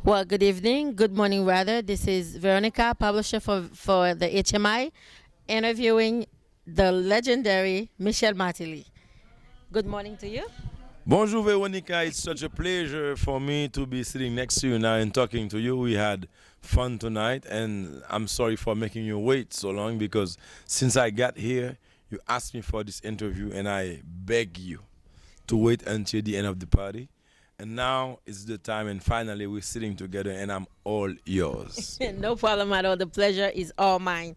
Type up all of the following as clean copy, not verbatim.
Well, good evening, good morning, rather. This is Veronica, publisher for the HMI, interviewing the legendary Michel Martelly. Good morning to you. Bonjour, Veronica. It's such a pleasure for me to be sitting next to you now and talking to you. We had fun tonight, and I'm sorry for making you wait so long because since I got here, you asked me for this interview, and I beg you to wait until the end of the party. And now it's the time, and finally we're sitting together, and I'm all yours. No problem at all. The pleasure is all mine.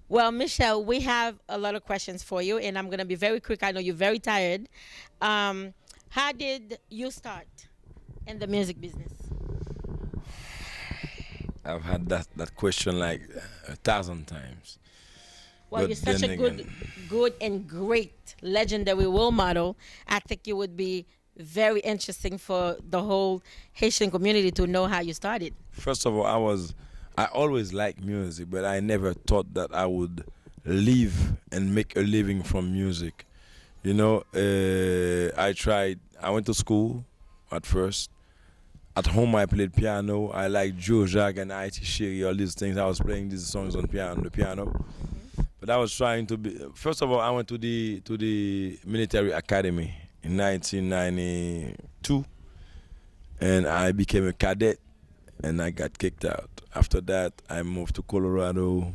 Well, Michelle, we have a lot of questions for you, and I'm going to be very quick. I know you're very tired. How did you start in the music business? I've had that question like 1,000 times. Well, But you're such then a again, good and great legendary role model. I think it would be very interesting for the whole Haitian community to know how you started. first of all, I always liked music, but I never thought that I would live and make a living from music. I went to school at first. At home, I played piano. I liked Joe Jacques and I.T. Sherry, all these things. I was playing these songs on the piano. But I was trying to be. First of all, I went to the military academy in 1992, and I became a cadet, and I got kicked out. After that, I moved to Colorado.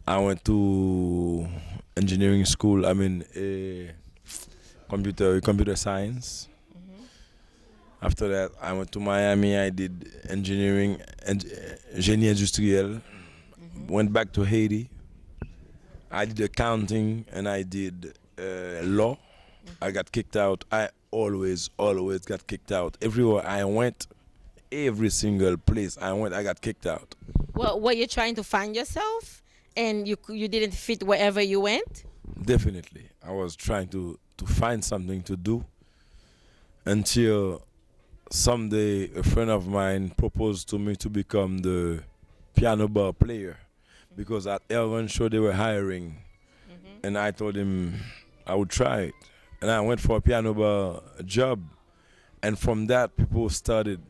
I went to engineering school. I mean, computer science. After that, I went to Miami. I did engineering and génie industriel. Went back to Haiti. I did accounting and I did law. I got kicked out. I always got kicked out. Everywhere I went, every single place I went, I got kicked out. Well, were you trying to find yourself, and you didn't fit wherever you went? Definitely, I was trying to find something to do until someday a friend of mine proposed to me to become the piano bar player because at L1 show they were hiring, and I told him I would try it, and I went for a piano bar job, and from that people started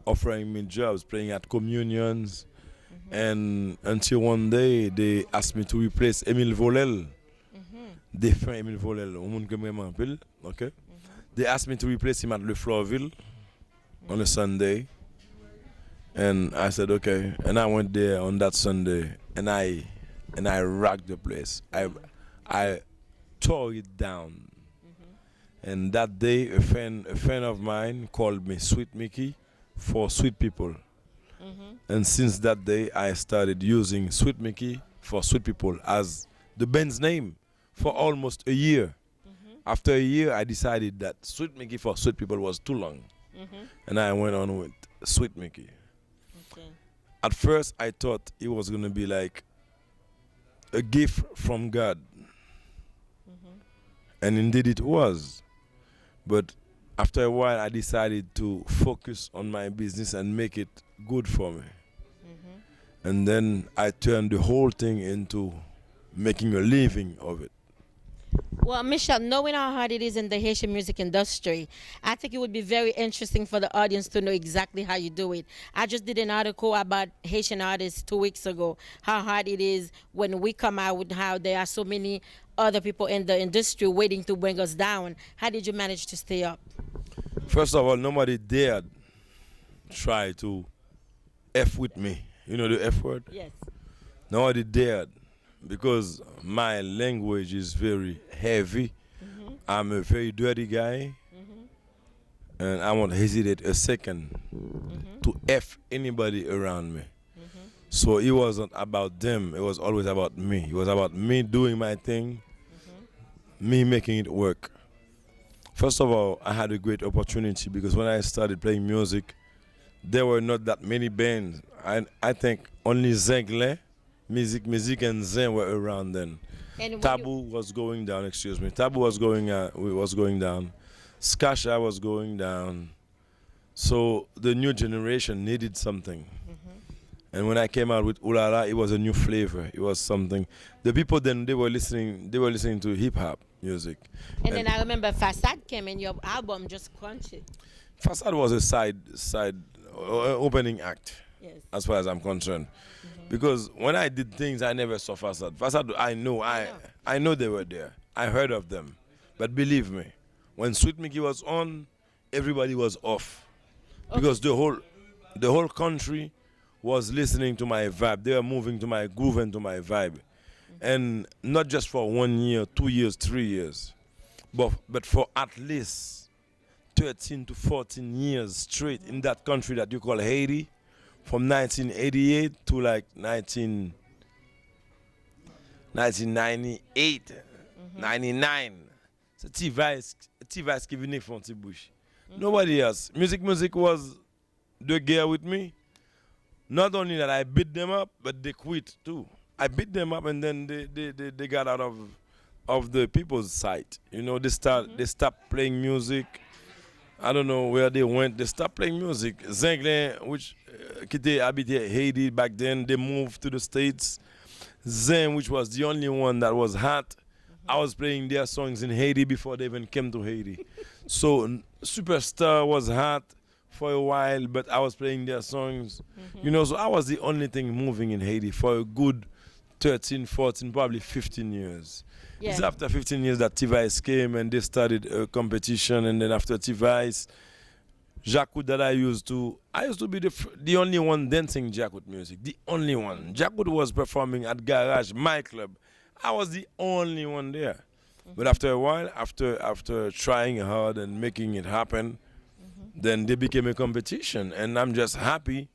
offering me jobs playing at communions, and until one day they asked me to replace Emile Volel, défunt Emile Volel, au monde que moi m'appelle, okay? They asked me to replace him at Le Fleurville on a Sunday, and I said okay, and I went there on that Sunday, and I rocked the place. I tore it down, and that day a friend of mine called me Sweet Micky for Sweet People, and since that day I started using Sweet Micky for Sweet People as the band's name for almost a year. After a year, I decided that Sweet Micky for Sweet People was too long, and I went on with Sweet Micky. Okay. At first, I thought it was going to be like a gift from God, and indeed it was. But after a while, I decided to focus on my business and make it good for me. And then I turned the whole thing into making a living of it. Well, Michelle, knowing how hard it is in the Haitian music industry, I think it would be very interesting for the audience to know exactly how you do it. I just did an article about Haitian artists 2 weeks ago, how hard it is when we come out with how there are so many other people in the industry waiting to bring us down. How did you manage to stay up? First of all, nobody dared try to F with me. You know the F word? Yes. Nobody dared because my language is very heavy. I'm a very dirty guy, and I won't hesitate a second to F anybody around me. So it wasn't about them, it was always about me. It was about me doing my thing, me making it work. First of all, I had a great opportunity because when I started playing music, there were not that many bands. I think only Zengle, Music and Zen were around then. And Taboo was going down, excuse me. Taboo was going down. Skasha was going down. So the new generation needed something. And when I came out with Ulala, it was a new flavor. It was something. The people then they were listening to hip hop music. And then I remember Facade came and your album just crunched it. Facade was a side opening act, Yes. as far as I'm concerned. Because when I did things, I never saw Facade. Facade, I know they were there. I heard of them. But believe me, when Sweet Mickey was on, everybody was off. Because the whole country was listening to my vibe. They were moving to my groove and to my vibe. And not just for 1 year, 2 years, 3 years, but for at least 13 to 14 years straight in that country that you call Haiti, from 1988 to like 1998, 99. C'est T-Vice qui venait font ti bouche. Nobody else. Music was the gear with me. Not only that I beat them up, but they quit too. I beat them up and then they got out of the people's sight. You know, they stopped playing music. I don't know where they went. They stopped playing music. Zinglin, which qui était habité Haiti back then, they moved to the States. Zen, which was the only one that was hot, I was playing their songs in Haiti before they even came to Haiti. So Superstar was hot for a while, but I was playing their songs. You know, so I was the only thing moving in Haiti for a good 13, 14, probably 15 years. Yeah. It's after 15 years that T-Vice came and they started a competition, and then after T-Vice, Jacquot that I used to be the only one dancing Jacquot music, the only one. Jacquot was performing at Garage, my club. I was the only one there. But after a while, after trying hard and making it happen, then they became a competition, and I'm just happy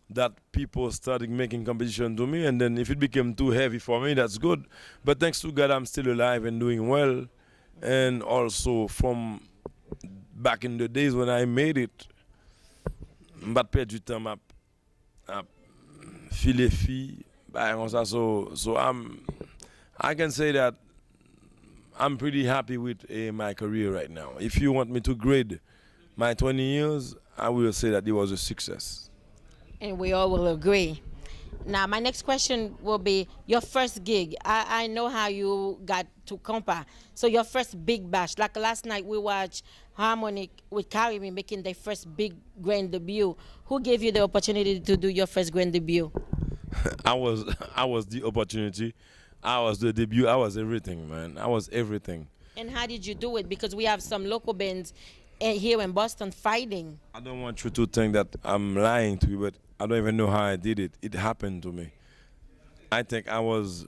that people started making competition to me, and then if it became too heavy for me, that's good. But thanks to God, I'm still alive and doing well. And also from back in the days when I made it, m'bat perdre du temps à filer filles, so I can say that I'm pretty happy with my career right now. If you want me to grade my 20 years, I will say that it was a success. And we all will agree. Now, my next question will be your first gig. I know how you got to Compa. So your first big bash. Like last night, we watched Harmonic with Caribbean making their first big grand debut. Who gave you the opportunity to do your first grand debut? I was the opportunity. I was the debut. I was everything, man. I was everything. And how did you do it? Because we have some local bands here in Boston fighting. I don't want you to think that I'm lying to you, but I don't even know how I did it. It happened to me. I think I was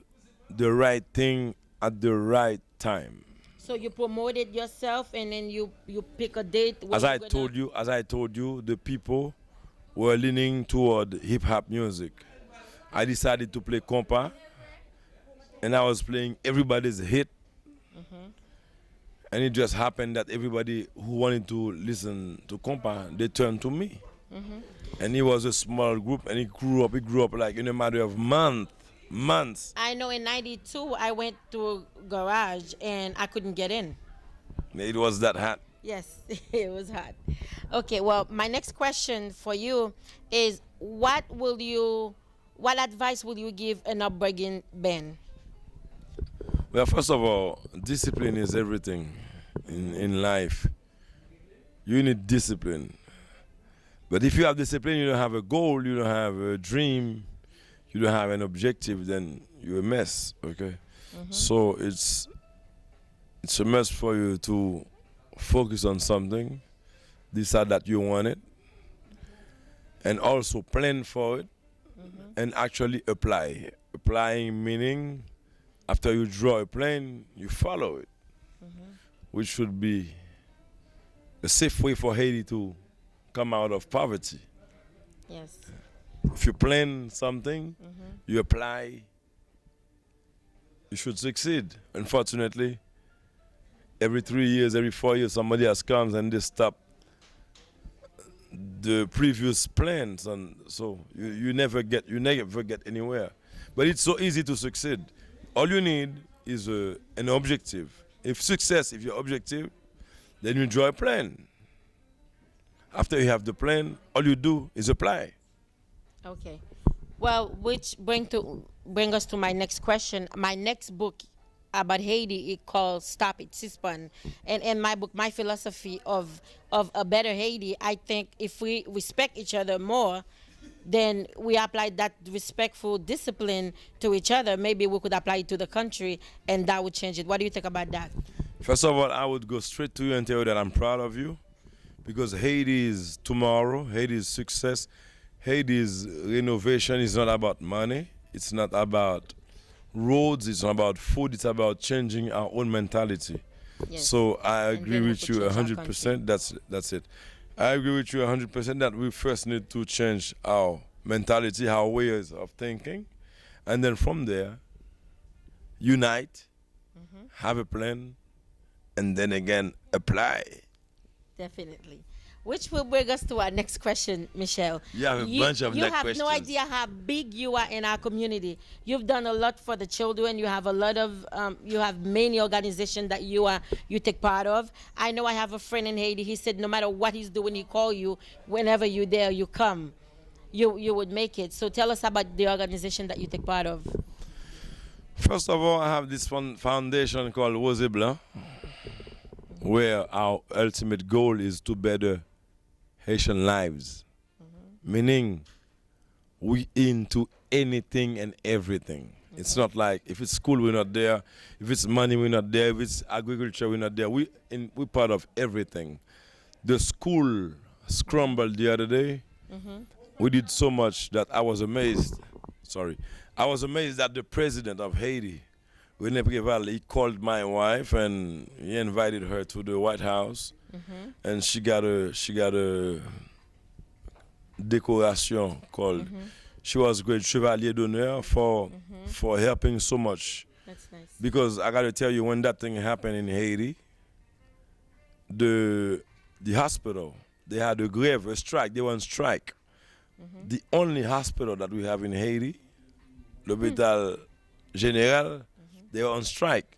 the right thing at the right time. So you promoted yourself, and then you pick a date. As I told you, the people were leaning toward hip hop music. I decided to play compa, and I was playing everybody's hit. And it just happened that everybody who wanted to listen to compa, they turned to me. And it was a small group, and it grew up like in a matter of months. I know in '92 I went to Garage and I couldn't get in. It was that hot. Yes, it was hot. Okay, well, my next question for you is what advice will you give an upbringing band? Well, first of all, discipline is everything in life. You need discipline. But if you have discipline, you don't have a goal, you don't have a dream, you don't have an objective, then you're a mess, okay? So it's a must for you to focus on something, decide that you want it, and also plan for it, and actually apply. Applying meaning after you draw a plan, you follow it, which should be a safe way for Haiti to come out of poverty. Yes. If you plan something, you apply, you should succeed. Unfortunately, every 3 years, every 4 years, somebody else comes and they stop the previous plans, and so you never get anywhere. But it's so easy to succeed. All you need is an objective. If your objective, then you draw a plan. After you have the plan, all you do is apply. Okay. Well, which bring us to my next question. My next book about Haiti, it called "Stop It, Suspend." And in my book, my philosophy of a better Haiti, I think if we respect each other more, then we apply that respectful discipline to each other. Maybe we could apply it to the country, and that would change it. What do you think about that? First of all, I would go straight to you and tell you that I'm proud of you because Haiti is tomorrow, Haiti's success, Haiti's renovation is not about money, it's not about roads, it's not about food, it's about changing our own mentality. Yes. So I And agree then we with could you change our 100%. That's it. I agree with you 100% that we first need to change our mentality, our ways of thinking, and then from there, unite, have a plan, and then again apply. Definitely. Which will bring us to our next question, Michelle. You have a bunch of you next have questions. no idea how big you are in our community. You've done a lot for the children. You have a lot of, you have many organizations that you take part of. I know I have a friend in Haiti. He said no matter what he's doing, he call you. Whenever you're there, you come. You would make it. So tell us about the organization that you take part of. First of all, I have this foundation called Rose Blanc, where our ultimate goal is to better Haitian lives. Meaning, we into anything and everything. It's not like if it's school, we're not there. If it's money, we're not there. If it's agriculture, we're not there. We're part of everything. The school scrambled the other day. We did so much that I was amazed. Sorry. I was amazed that the president of Haiti, René Préval, he called my wife and he invited her to the White House. And she got a decoration called. She was great Chevalier d'honneur for helping so much. That's nice. Because I gotta tell you, when that thing happened in Haiti, the hospital, they had a greve, a strike. They were on strike. The only hospital that we have in Haiti, l'Hôpital Général, they were on strike.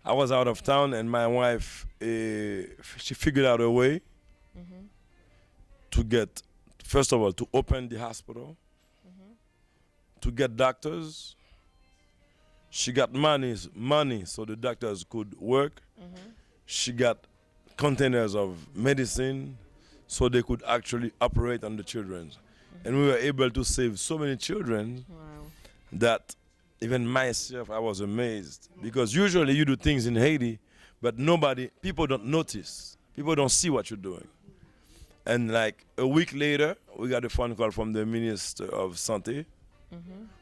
I was out of town, and my wife, she figured out a way to get, first of all, to open the hospital, to get doctors. She got money so the doctors could work. She got containers of medicine so they could actually operate on the children. And we were able to save so many children that even myself, I was amazed. Because usually you do things in Haiti, but people don't notice. People don't see what you're doing. And like a week later, we got a phone call from the Minister of Santé,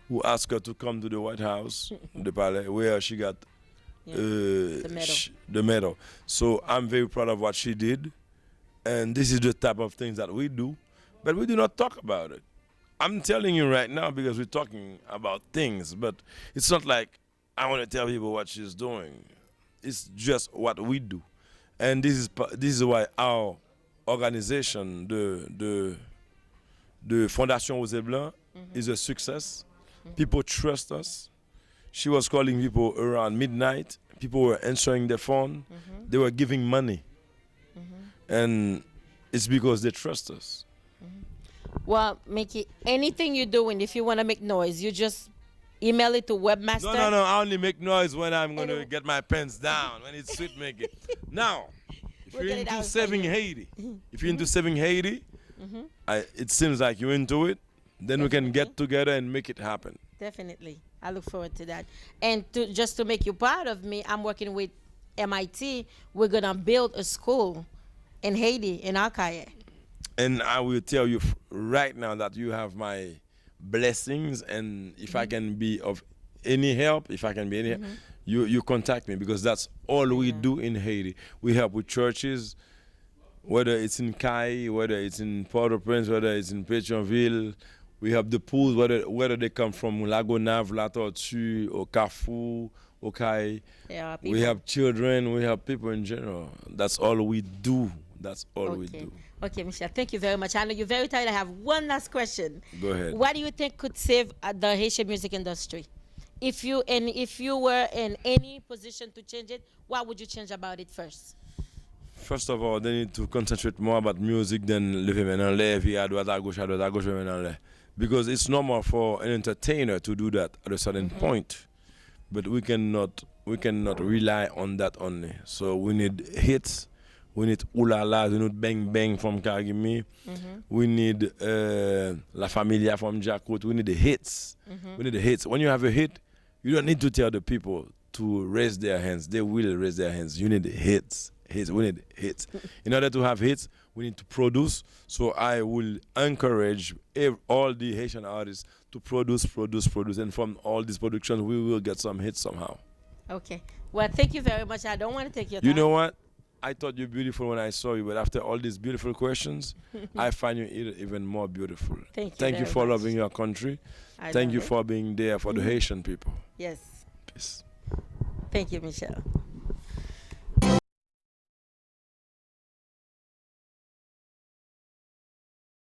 who asked her to come to the White House, the Palais, where she got the medal. So I'm very proud of what she did. And this is the type of things that we do, but we do not talk about it. I'm telling you right now because we're talking about things, but it's not like I want to tell people what she's doing. It's just what we do. And this is why our organization, the Fondation Rose Blanc, is a success. People trust us. She was calling people around midnight. People were answering their phone. They were giving money. And it's because they trust us. Well, Micky, anything you're doing, if you want to make noise, you just email it to Webmaster. No. I only make noise when I'm going to get my pens down, when it's sweet making. Now, if We'll you're get it into out for saving you. Haiti, it seems like you're into it, then we can get together and make it happen. Definitely. I look forward to that. And just to make you proud of me, I'm working with MIT. We're going to build a school in Haiti, in Alcaye. And I will tell you right now that you have my blessings, and if I can be of any help, you contact me, because that's all we do in Haiti. We help with churches, whether it's in Kai, whether it's in Port-au-Prince, whether it's in Pétionville. We have the pools, whether they come from Lagonave, La Tortue, or Carrefour, or Kai. We have children, we have people in general. That's all we do. That's all we do. Okay, Michelle, thank you very much. I know you're very tired. I have one last question. Go ahead. What do you think could save the Haitian music industry? If you were in any position to change it, what would you change about it first? First of all, they need to concentrate more about music than lever main en l'air, puis à droite, à gauche, main en l'air. Because it's normal for an entertainer to do that at a certain point. But we cannot we cannot rely on that only. So we need hits, we need Ooh La La, we need Bang Bang from Kagimi, we need La Familia from Jakut, we need the hits. We need the hits. When you have a hit, you don't need to tell the people to raise their hands. They will raise their hands. You need the hits. Hits. We need hits. In order to have hits, we need to produce. So I will encourage all the Haitian artists to produce. And from all these productions, we will get some hits somehow. Okay. Well, thank you very much. I don't want to take your time. You know what? I thought you were beautiful when I saw you, but after all these beautiful questions, I find you even more beautiful. Thank you for very much. loving your country. I Thank love you it. for being there for the Haitian people. Yes. Peace. Thank you, Michelle.